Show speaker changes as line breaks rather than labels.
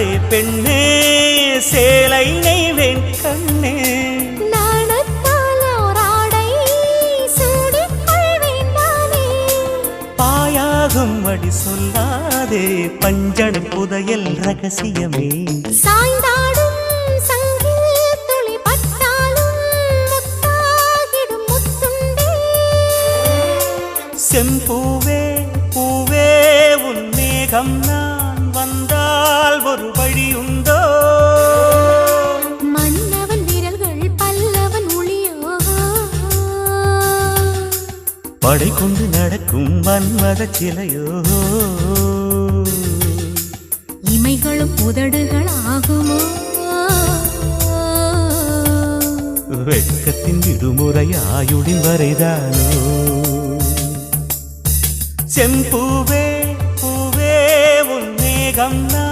சொல்லாதே பெண்ணே சேலை நெய்வேன் கண்ணே பாயாகும் அடி சொல்லாதே பஞ்சண புதையல் ரகசியமே
சாய்ந்தாடும் சங்கில் துளி பட்டாலும் முத்தாகிடும் முத்துண்டே
செம்பூவே பூவே உன் மேகம் நான் வந்தால் ஒரு வழியுண்டோ
மன்னவன் விரல்கள் பல்லவன் ஒளியோ
படை கொண்டு நடக்கும் வன்மத சிலையோ
இமைகளும் உதடுகள் ஆகுமோ
வெட்கத்தின் விடுமுறை ஆயுடின் வரைதானோ செம்பூவே பூவே உன் மேகம் நான்